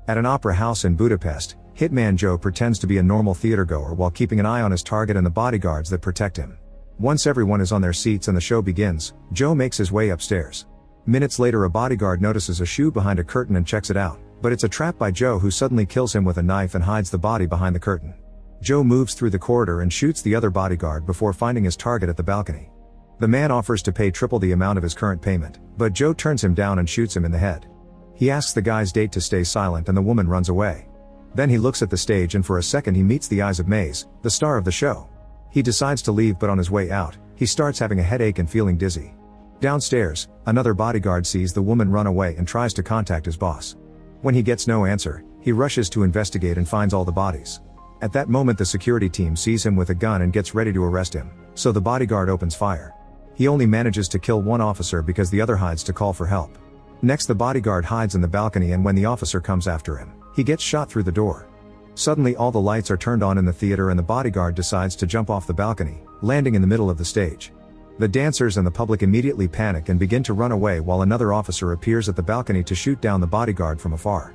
At an opera house in Budapest, Hitman Joe pretends to be a normal theatergoer while keeping an eye on his target and the bodyguards that protect him. Once everyone is on their seats and the show begins, Joe makes his way upstairs. Minutes later, a bodyguard notices a shoe behind a curtain and checks it out, but it's a trap by Joe, who suddenly kills him with a knife and hides the body behind the curtain. Joe moves through the corridor and shoots the other bodyguard before finding his target at the balcony. The man offers to pay triple the amount of his current payment, but Joe turns him down and shoots him in the head. He asks the guy's date to stay silent and the woman runs away. Then he looks at the stage and for a second he meets the eyes of Maze, the star of the show. He decides to leave, but on his way out, he starts having a headache and feeling dizzy. Downstairs, another bodyguard sees the woman run away and tries to contact his boss. When he gets no answer, he rushes to investigate and finds all the bodies. At that moment, the security team sees him with a gun and gets ready to arrest him, so the bodyguard opens fire. He only manages to kill one officer because the other hides to call for help. Next, the bodyguard hides in the balcony, and when the officer comes after him, he gets shot through the door. Suddenly all the lights are turned on in the theater and the bodyguard decides to jump off the balcony, landing in the middle of the stage. The dancers and the public immediately panic and begin to run away while another officer appears at the balcony to shoot down the bodyguard from afar.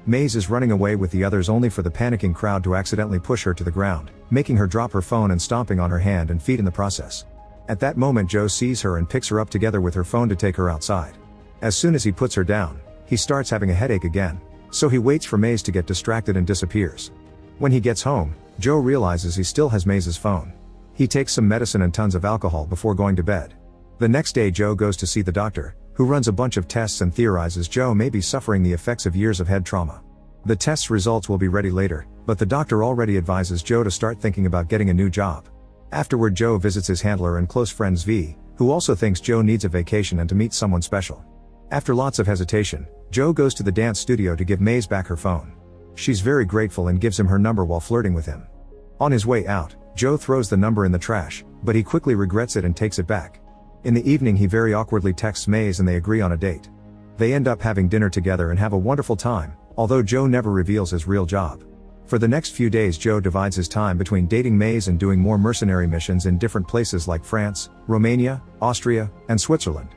Maze is running away with the others, only for the panicking crowd to accidentally push her to the ground, making her drop her phone and stomping on her hand and feet in the process. At that moment, Joe sees her and picks her up together with her phone to take her outside. As soon as he puts her down, he starts having a headache again, so he waits for Maze to get distracted and disappears. When he gets home, Joe realizes he still has Maze's phone. He takes some medicine and tons of alcohol before going to bed. The next day, Joe goes to see the doctor, who runs a bunch of tests and theorizes Joe may be suffering the effects of years of head trauma. The test's results will be ready later, but the doctor already advises Joe to start thinking about getting a new job. Afterward, Joe visits his handler and close friend Zvi, who also thinks Joe needs a vacation and to meet someone special. After lots of hesitation, Joe goes to the dance studio to give Maze back her phone. She's very grateful and gives him her number while flirting with him. On his way out, Joe throws the number in the trash, but he quickly regrets it and takes it back. In the evening, he very awkwardly texts Maze and they agree on a date. They end up having dinner together and have a wonderful time, although Joe never reveals his real job. For the next few days, Joe divides his time between dating Maze and doing more mercenary missions in different places like France, Romania, Austria, and Switzerland.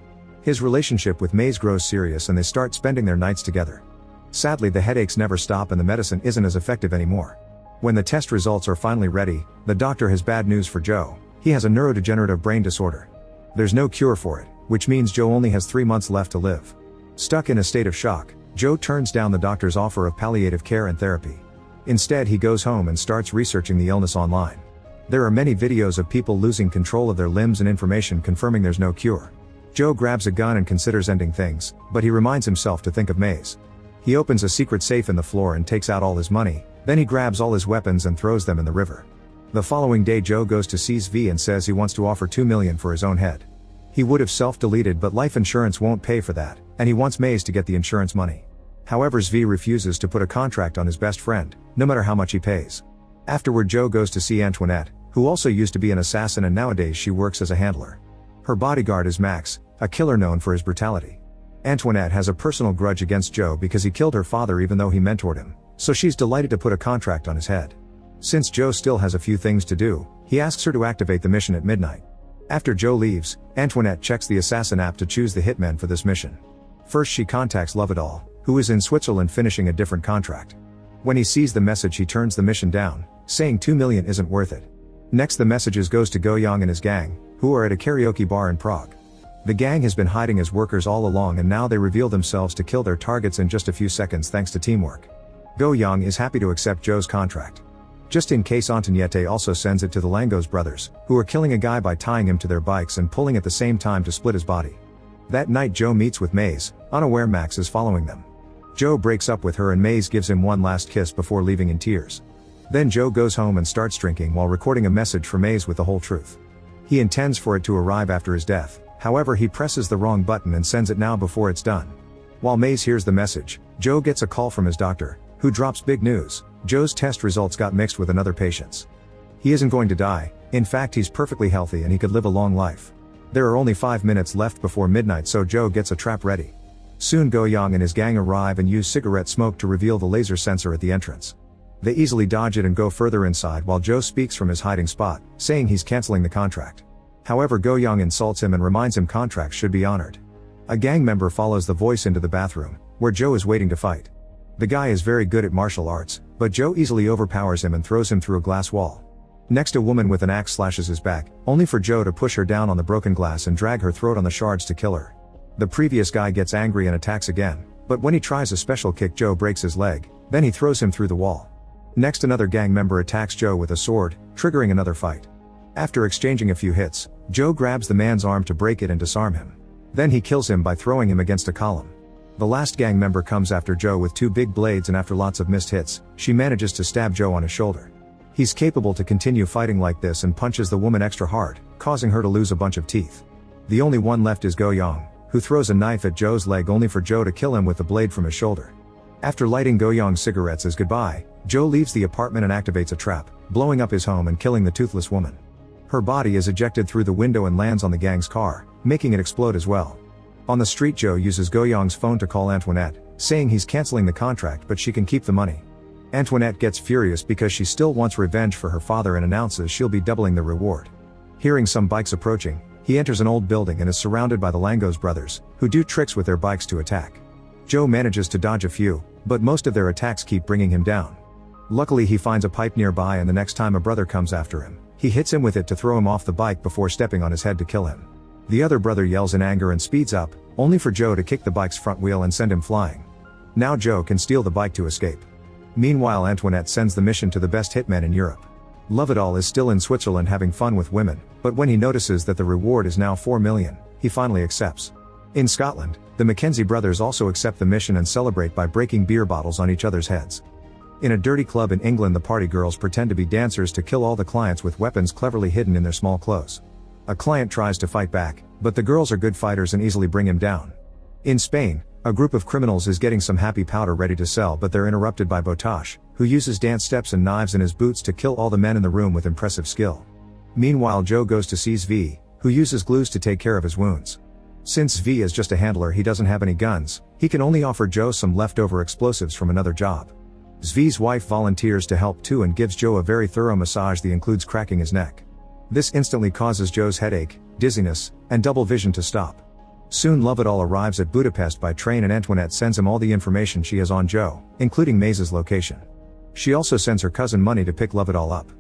His relationship with Maze grows serious and they start spending their nights together. Sadly, the headaches never stop and the medicine isn't as effective anymore. When the test results are finally ready, the doctor has bad news for Joe. He has a neurodegenerative brain disorder. There's no cure for it, which means Joe only has 3 months left to live. Stuck in a state of shock, Joe turns down the doctor's offer of palliative care and therapy. Instead, he goes home and starts researching the illness online. There are many videos of people losing control of their limbs and information confirming there's no cure. Joe grabs a gun and considers ending things, but he reminds himself to think of Maze. He opens a secret safe in the floor and takes out all his money, then he grabs all his weapons and throws them in the river. The following day, Joe goes to see Zvi and says he wants to offer $2 million for his own head. He would have self-deleted, but life insurance won't pay for that, and he wants Maze to get the insurance money. However, Zvi refuses to put a contract on his best friend, no matter how much he pays. Afterward, Joe goes to see Antoinette, who also used to be an assassin and nowadays she works as a handler. Her bodyguard is Max, a killer known for his brutality. Antoinette has a personal grudge against Joe because he killed her father even though he mentored him, so she's delighted to put a contract on his head. Since Joe still has a few things to do, he asks her to activate the mission at midnight. After Joe leaves, Antoinette checks the assassin app to choose the hitman for this mission. First, she contacts Lovedal, who is in Switzerland finishing a different contract. When he sees the message, he turns the mission down, saying $2 million isn't worth it. Next, the messages goes to Goyang and his gang, who are at a karaoke bar in Prague. The gang has been hiding as workers all along and now they reveal themselves to kill their targets in just a few seconds thanks to teamwork. Goyang is happy to accept Joe's contract. Just in case, Antoniette also sends it to the Langos brothers, who are killing a guy by tying him to their bikes and pulling at the same time to split his body. That night, Joe meets with Maze, unaware Max is following them. Joe breaks up with her and Maze gives him one last kiss before leaving in tears. Then Joe goes home and starts drinking while recording a message for Maze with the whole truth. He intends for it to arrive after his death, however he presses the wrong button and sends it now before it's done. While Maze hears the message, Joe gets a call from his doctor, who drops big news: Joe's test results got mixed with another patient's. He isn't going to die, in fact he's perfectly healthy and he could live a long life. There are only 5 minutes left before midnight, so Joe gets a trap ready. Soon Goyang and his gang arrive and use cigarette smoke to reveal the laser sensor at the entrance. They easily dodge it and go further inside while Joe speaks from his hiding spot, saying he's canceling the contract. However, Goyang insults him and reminds him contracts should be honored. A gang member follows the voice into the bathroom, where Joe is waiting to fight. The guy is very good at martial arts, but Joe easily overpowers him and throws him through a glass wall. Next, a woman with an axe slashes his back, only for Joe to push her down on the broken glass and drag her throat on the shards to kill her. The previous guy gets angry and attacks again, but when he tries a special kick, Joe breaks his leg, then he throws him through the wall. Next, another gang member attacks Joe with a sword, triggering another fight. After exchanging a few hits, Joe grabs the man's arm to break it and disarm him. Then he kills him by throwing him against a column. The last gang member comes after Joe with 2 big blades, and after lots of missed hits, she manages to stab Joe on his shoulder. He's capable to continue fighting like this and punches the woman extra hard, causing her to lose a bunch of teeth. The only one left is Go-Young, who throws a knife at Joe's leg only for Joe to kill him with the blade from his shoulder. After lighting Go-Young's cigarettes as goodbye, Joe leaves the apartment and activates a trap, blowing up his home and killing the toothless woman. Her body is ejected through the window and lands on the gang's car, making it explode as well. On the street, Joe uses Go-Young's phone to call Antoinette, saying he's canceling the contract but she can keep the money. Antoinette gets furious because she still wants revenge for her father and announces she'll be doubling the reward. Hearing some bikes approaching, he enters an old building and is surrounded by the Langos brothers, who do tricks with their bikes to attack. Joe manages to dodge a few, but most of their attacks keep bringing him down. Luckily, he finds a pipe nearby, and the next time a brother comes after him, he hits him with it to throw him off the bike before stepping on his head to kill him. The other brother yells in anger and speeds up, only for Joe to kick the bike's front wheel and send him flying. Now Joe can steal the bike to escape. Meanwhile, Antoinette sends the mission to the best hitman in Europe. Lovedal is still in Switzerland having fun with women, but when he notices that the reward is now 4 million, he finally accepts. In Scotland, the Mackenzie brothers also accept the mission and celebrate by breaking beer bottles on each other's heads. In a dirty club in England, the party girls pretend to be dancers to kill all the clients with weapons cleverly hidden in their small clothes. A client tries to fight back, but the girls are good fighters and easily bring him down. In Spain, a group of criminals is getting some happy powder ready to sell, but they're interrupted by Botash, who uses dance steps and knives in his boots to kill all the men in the room with impressive skill. Meanwhile, Joe goes to see Zvi, who uses glues to take care of his wounds. Since Zvi is just a handler, he doesn't have any guns, he can only offer Joe some leftover explosives from another job. Zvi's wife volunteers to help too and gives Joe a very thorough massage that includes cracking his neck. This instantly causes Joe's headache, dizziness, and double vision to stop. Soon Lovedal arrives at Budapest by train and Antoinette sends him all the information she has on Joe, including Maze's location. She also sends her cousin Money to pick Lovedal up.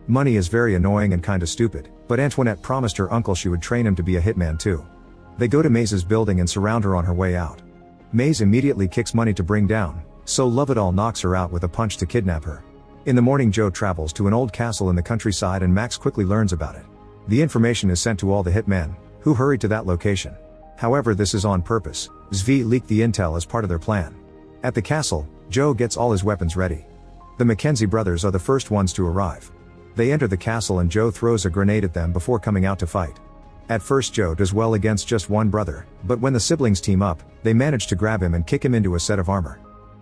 Money is very annoying and kinda stupid, but Antoinette promised her uncle she would train him to be a hitman too. They go to Maze's building and surround her on her way out. Maze immediately kicks Money to bring down, so Lovedal knocks her out with a punch to kidnap her. In the morning, Joe travels to an old castle in the countryside and Max quickly learns about it. The information is sent to all the hitmen, who hurry to that location. However, this is on purpose. Zvi leaked the intel as part of their plan. At the castle, Joe gets all his weapons ready. The Mackenzie brothers are the first ones to arrive. They enter the castle and Joe throws a grenade at them before coming out to fight. At first, Joe does well against just one brother, but when the siblings team up, they manage to grab him and kick him into a set of armor.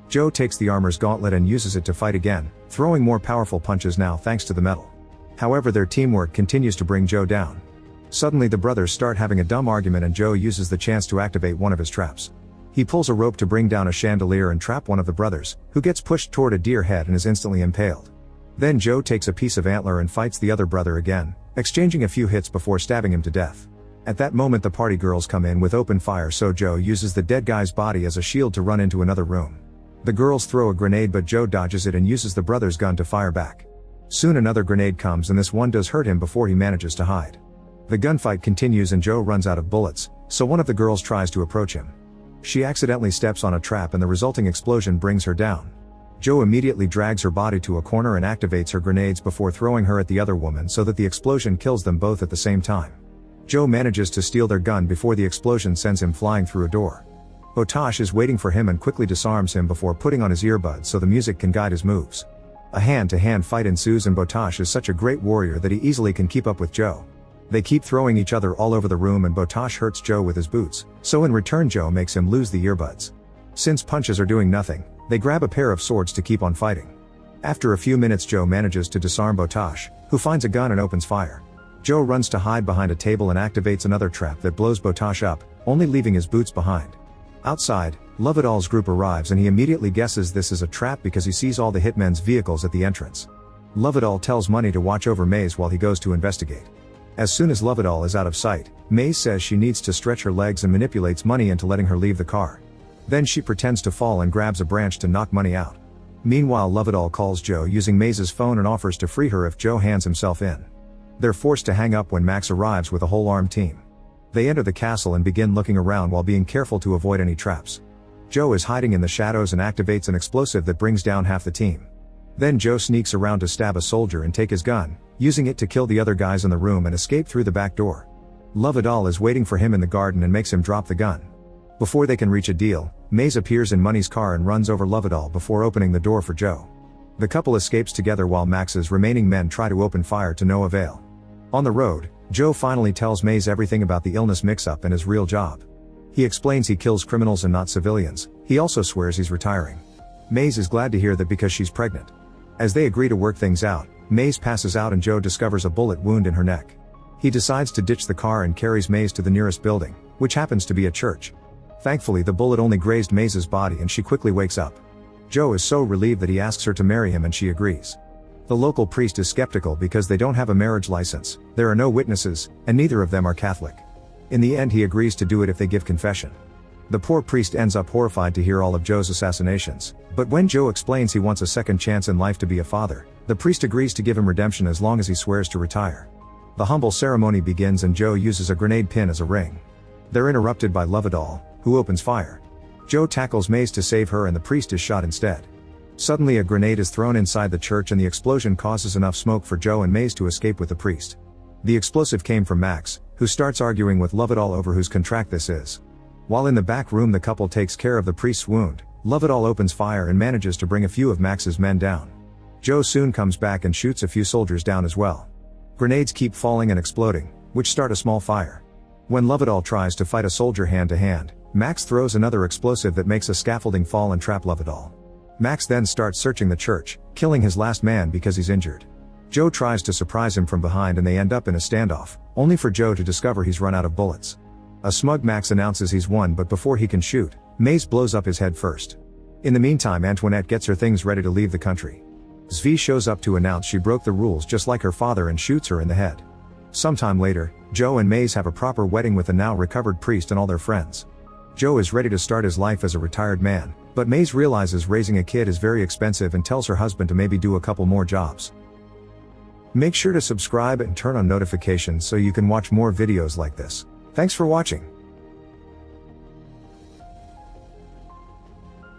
Joe takes the armor's gauntlet and uses it to fight again, throwing more powerful punches now thanks to the metal. However, their teamwork continues to bring Joe down. Suddenly the brothers start having a dumb argument and Joe uses the chance to activate one of his traps. He pulls a rope to bring down a chandelier and trap one of the brothers, who gets pushed toward a deer head and is instantly impaled. Then Joe takes a piece of antler and fights the other brother again, exchanging a few hits before stabbing him to death. At that moment the party girls come in with open fire, so Joe uses the dead guy's body as a shield to run into another room. The girls throw a grenade but Joe dodges it and uses the brother's gun to fire back. Soon another grenade comes and this one does hurt him before he manages to hide. The gunfight continues and Joe runs out of bullets, so one of the girls tries to approach him. She accidentally steps on a trap and the resulting explosion brings her down. Joe immediately drags her body to a corner and activates her grenades before throwing her at the other woman so that the explosion kills them both at the same time. Joe manages to steal their gun before the explosion sends him flying through a door. Botash is waiting for him and quickly disarms him before putting on his earbuds so the music can guide his moves. A hand-to-hand fight ensues and Botash is such a great warrior that he easily can keep up with Joe. They keep throwing each other all over the room and Botash hurts Joe with his boots, so in return Joe makes him lose the earbuds. Since punches are doing nothing, they grab a pair of swords to keep on fighting. After a few minutes Joe manages to disarm Botash, who finds a gun and opens fire. Joe runs to hide behind a table and activates another trap that blows Botash up, only leaving his boots behind. Outside, Lovedal's group arrives and he immediately guesses this is a trap because he sees all the hitmen's vehicles at the entrance. Lovedal tells Money to watch over Maze while he goes to investigate. As soon as Lovedal is out of sight, Maze says she needs to stretch her legs and manipulates Money into letting her leave the car. Then she pretends to fall and grabs a branch to knock money out. Meanwhile, Lovedoll calls Joe using Maze's phone and offers to free her if Joe hands himself in. They're forced to hang up when Max arrives with a whole armed team. They enter the castle and begin looking around while being careful to avoid any traps. Joe is hiding in the shadows and activates an explosive that brings down half the team. Then Joe sneaks around to stab a soldier and take his gun, using it to kill the other guys in the room and escape through the back door. Lovedoll is waiting for him in the garden and makes him drop the gun. Before they can reach a deal, Maze appears in Money's car and runs over Lovedoll before opening the door for Joe. The couple escapes together while Max's remaining men try to open fire to no avail. On the road, Joe finally tells Maze everything about the illness mix-up and his real job. He explains he kills criminals and not civilians. He also swears he's retiring. Maze is glad to hear that because she's pregnant. As they agree to work things out, Maze passes out and Joe discovers a bullet wound in her neck. He decides to ditch the car and carries Maze to the nearest building, which happens to be a church. Thankfully, the bullet only grazed Maze's body and she quickly wakes up. Joe is so relieved that he asks her to marry him and she agrees. The local priest is skeptical because they don't have a marriage license, there are no witnesses, and neither of them are Catholic. In the end, he agrees to do it if they give confession. The poor priest ends up horrified to hear all of Joe's assassinations, but when Joe explains he wants a second chance in life to be a father, the priest agrees to give him redemption as long as he swears to retire. The humble ceremony begins and Joe uses a grenade pin as a ring. They're interrupted by Lovedoll, who opens fire. Joe tackles Maze to save her and the priest is shot instead. Suddenly a grenade is thrown inside the church and the explosion causes enough smoke for Joe and Maze to escape with the priest. The explosive came from Max, who starts arguing with Lovedoll over whose contract this is. While in the back room the couple takes care of the priest's wound, Lovedoll opens fire and manages to bring a few of Max's men down. Joe soon comes back and shoots a few soldiers down as well. Grenades keep falling and exploding, which start a small fire. When Lovedoll tries to fight a soldier hand to hand, Max throws another explosive that makes a scaffolding fall and trap Lovedoll. Max then starts searching the church, killing his last man because he's injured. Joe tries to surprise him from behind and they end up in a standoff, only for Joe to discover he's run out of bullets. A smug Max announces he's won, but before he can shoot, Maze blows up his head first. In the meantime, Antoinette gets her things ready to leave the country. Zvi shows up to announce she broke the rules just like her father and shoots her in the head. Sometime later, Joe and Maze have a proper wedding with the now recovered priest and all their friends. Joe is ready to start his life as a retired man, but Maze realizes raising a kid is very expensive and tells her husband to maybe do a couple more jobs. Make sure to subscribe and turn on notifications so you can watch more videos like this. Thanks for watching.